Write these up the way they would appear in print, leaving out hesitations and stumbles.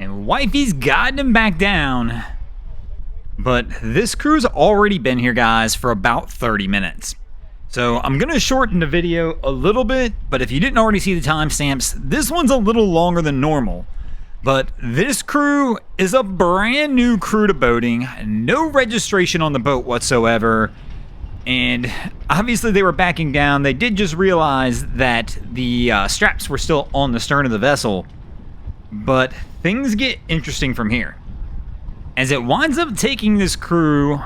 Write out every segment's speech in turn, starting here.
And Wifey's guiding him back down. But this crew's already been here, guys, for about 30 minutes. So I'm going to shorten the video a little bit, but if you didn't already see the timestamps, this one's a little longer than normal. But this crew is a brand new crew to boating, no registration on the boat whatsoever, and obviously they were backing down. They did just realize that the straps were still on the stern of the vessel, but things get interesting from here, as it winds up taking this crew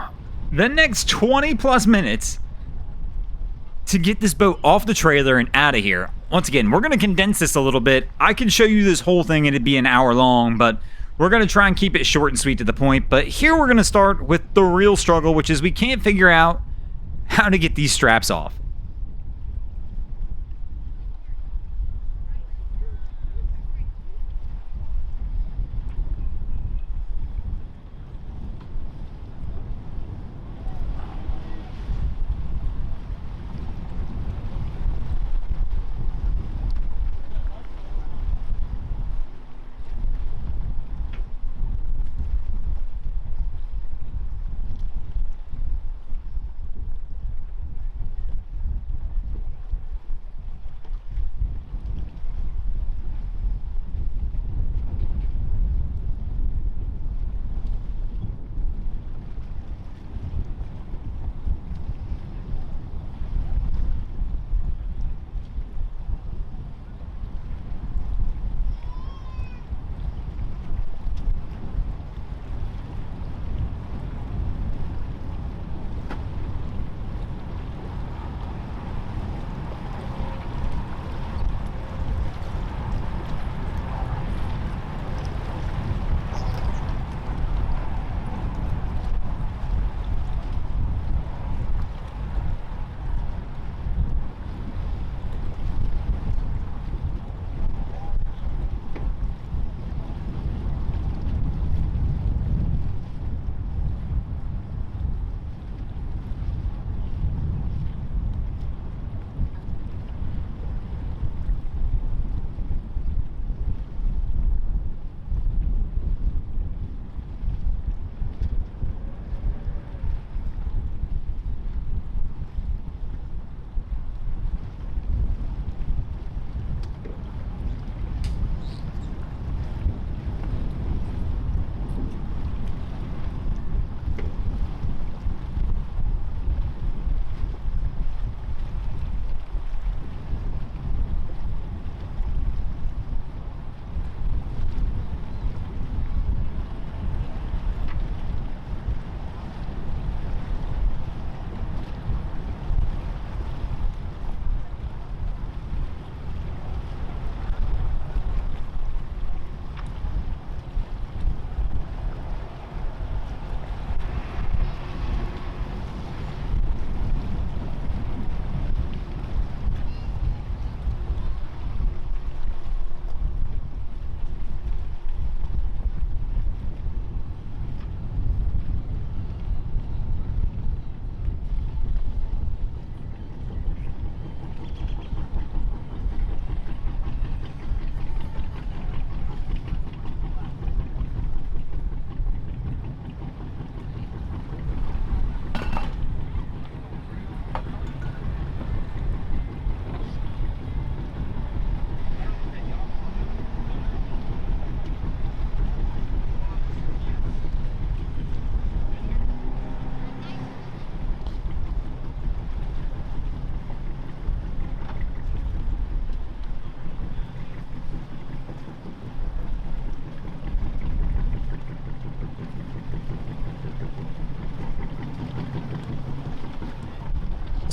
the next 20 plus minutes to get this boat off the trailer and out of here. Once again, we're going to condense this a little bit. I can show you this whole thing and it'd be an hour long, but we're going to try and keep it short and sweet to the point. But here we're going to start with the real struggle, which is we can't figure out how to get these straps off.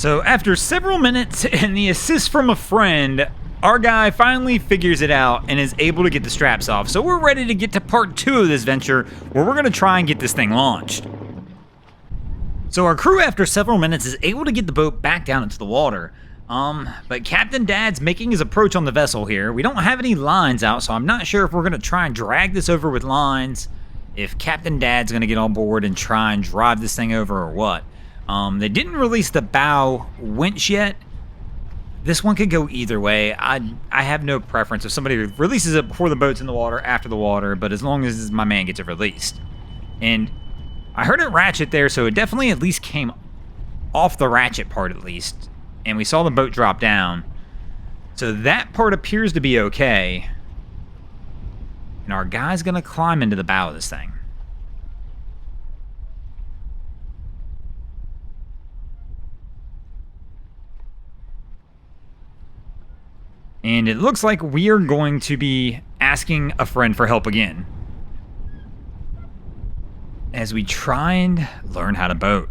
So after several minutes and the assist from a friend, our guy finally figures it out and is able to get the straps off. So we're ready to get to part 2 of this venture, where we're going to try and get this thing launched. So our crew, after several minutes, is able to get the boat back down into the water. But Captain Dad's making his approach on the vessel here. We don't have any lines out, so I'm not sure if we're going to try and drag this over with lines, if Captain Dad's going to get on board and try and drive this thing over or what. They didn't release the bow winch yet, This one could go either way. I have no preference if somebody releases it before the boat's in the water, after the water, but as long as my man gets it released. And I heard it ratchet there, so it definitely at least came off the ratchet part at least. And we saw the boat drop down. So that part appears to be okay. And our guy's going to climb into the bow of this thing. And it looks like we are going to be asking a friend for help again, as we try and learn how to boat.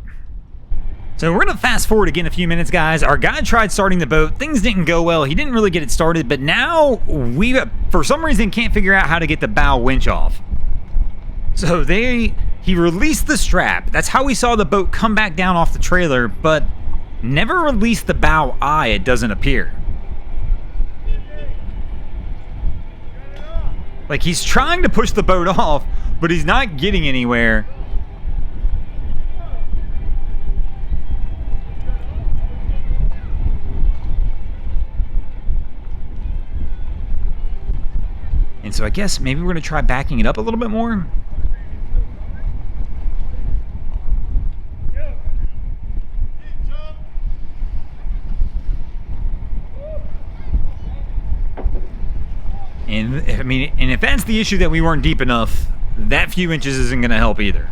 So we're going to fast forward again a few minutes, guys. Our guy tried starting the boat. Things didn't go well. He didn't really get it started, but now we, for some reason, can't figure out how to get the bow winch off. So he released the strap. That's how we saw the boat come back down off the trailer, but never released the bow eye, it doesn't appear. Like, he's trying to push the boat off, but he's not getting anywhere. And so I guess maybe we're going to try backing it up a little bit more. And I mean, and if that's the issue, that we weren't deep enough, that few inches isn't going to help either.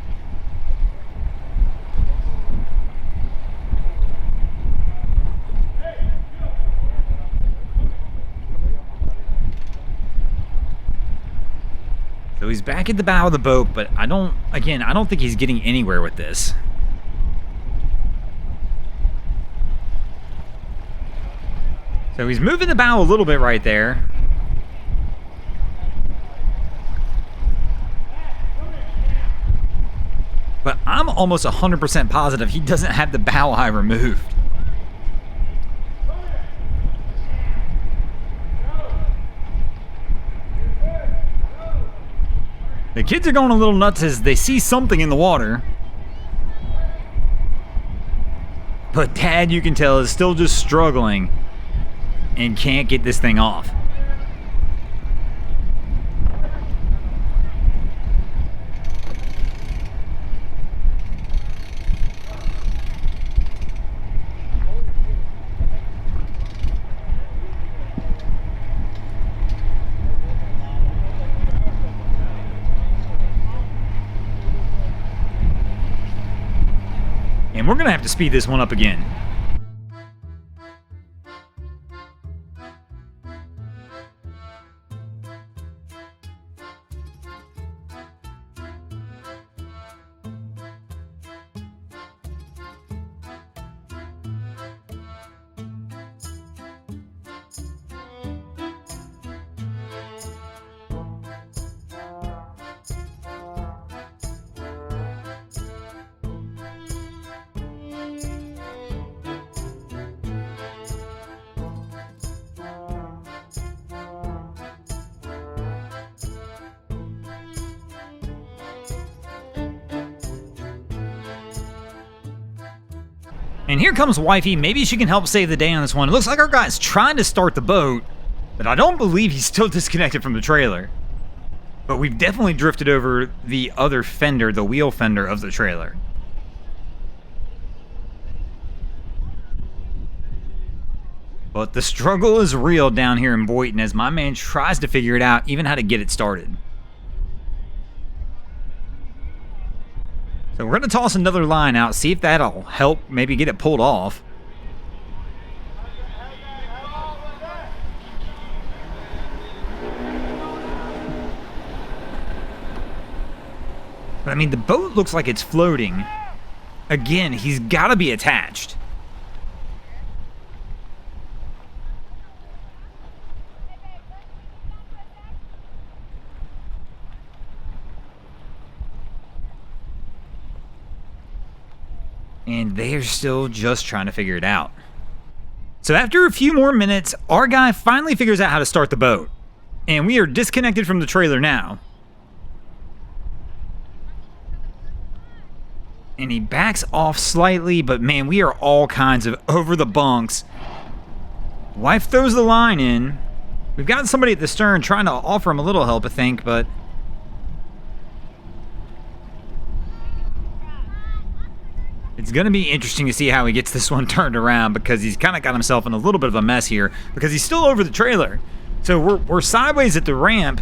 So he's back at the bow of the boat, but I don't think he's getting anywhere with this. So he's moving the bow a little bit right there. But I'm almost 100% positive he doesn't have the bow eye removed. The kids are going a little nuts as they see something in the water. But Dad, you can tell, is still just struggling and can't get this thing off. And we're going to have to speed this one up again. And here comes Wifey. Maybe she can help save the day on this one. It looks like our guy's trying to start the boat, but I don't believe he's still disconnected from the trailer. But we've definitely drifted over the other fender, the wheel fender of the trailer. But the struggle is real down here in Boynton as my man tries to figure it out, even how to get it started. So we're going to toss another line out, see if that'll help maybe get it pulled off. But I mean, the boat looks like it's floating. Again, he's got to be attached. And they're still just trying to figure it out. So after a few more minutes, our guy finally figures out how to start the boat. And we are disconnected from the trailer now. And he backs off slightly, but man, we are all kinds of over the bunks. Wife throws the line in. We've got somebody at the stern trying to offer him a little help, I think, but... It's going to be interesting to see how he gets this one turned around, because he's kind of got himself in a little bit of a mess here, because he's still over the trailer. So we're sideways at the ramp.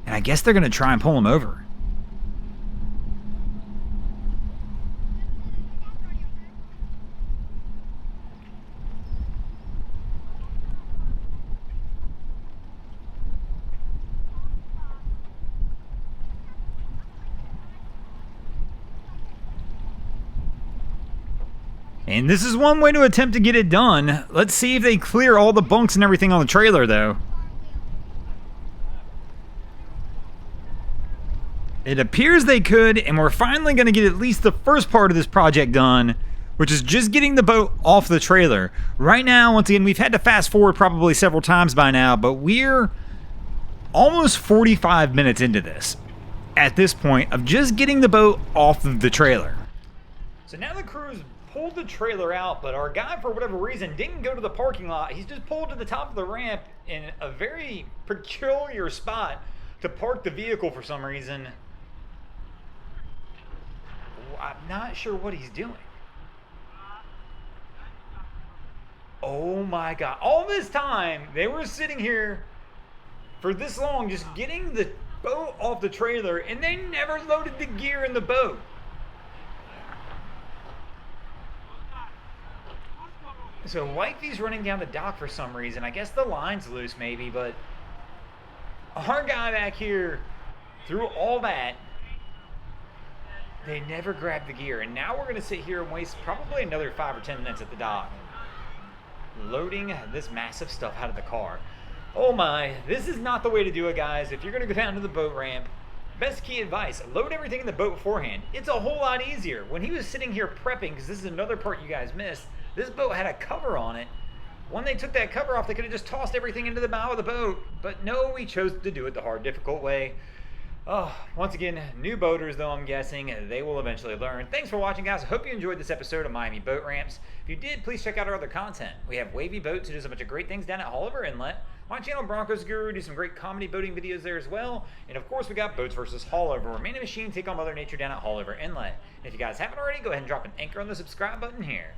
And I guess they're going to try and pull him over. And this is one way to attempt to get it done. Let's see if they clear all the bunks and everything on the trailer, though. It appears they could, and we're finally going to get at least the first part of this project done, which is just getting the boat off the trailer. Right now, once again, we've had to fast forward probably several times by now, but we're almost 45 minutes into this at this point of just getting the boat off of the trailer. So now the crew's pulled the trailer out, but our guy, for whatever reason, didn't go to the parking lot. He's just pulled to the top of the ramp in a very peculiar spot to park the vehicle for some reason. I'm not sure what he's doing. Oh my God. All this time, they were sitting here for this long just getting the boat off the trailer, and they never loaded the gear in the boat. So Wifey's running down the dock for some reason. I guess the line's loose maybe, but our guy back here, through all that, they never grabbed the gear. And now we're going to sit here and waste probably another 5 or 10 minutes at the dock, loading this massive stuff out of the car. Oh my, this is not the way to do it, guys. If you're going to go down to the boat ramp, best key advice, load everything in the boat beforehand. It's a whole lot easier. When he was sitting here prepping, because this is another part you guys missed, this boat had a cover on it. When they took that cover off, they could have just tossed everything into the bow of the boat. But no, we chose to do it the hard, difficult way. Oh, once again, new boaters, though, I'm guessing, they will eventually learn. Thanks for watching, guys. I hope you enjoyed this episode of Miami Boat Ramps. If you did, please check out our other content. We have Wavy Boats, who does a bunch of great things down at Haulover Inlet. My channel, Broncos Guru, do some great comedy boating videos there as well. And of course, we got Boats vs. Haulover, where Man and Machine take on Mother Nature down at Haulover Inlet. And if you guys haven't already, go ahead and drop an anchor on the subscribe button here.